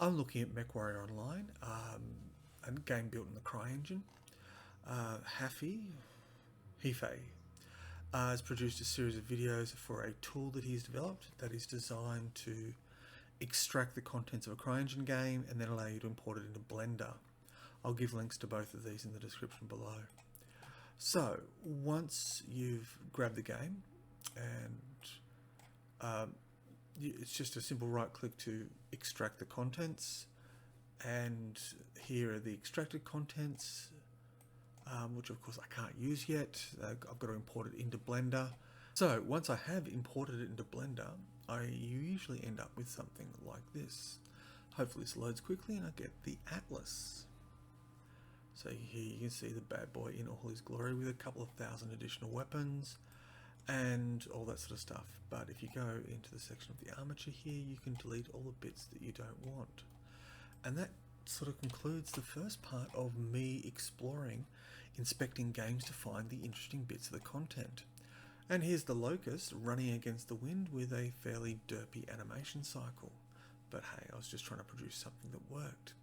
I'm looking at MechWarrior Online, a game built in the Cryengine. Heffay has produced a series of videos for a tool that he's developed that is designed to extract the contents of a Cryengine game and then allow you to import it into Blender. I'll give links to both of these in the description below. So once you've grabbed the game, and it's just a simple right click to extract the contents, and here are the extracted contents, which of course I can't use yet. I've got to import it into Blender. So once I have imported it into Blender, I usually end up with something like this. Hopefully this loads quickly and I get the Atlas. So here you can see the bad boy in all his glory with a couple of thousand additional weapons and all that sort of stuff. But if you go into the section of the armature here, you can delete all the bits that you don't want. And that sort of concludes the first part of me exploring, inspecting games to find the interesting bits of the content. And here's the Locust running against the wind with a fairly derpy animation cycle. But hey, I was just trying to produce something that worked.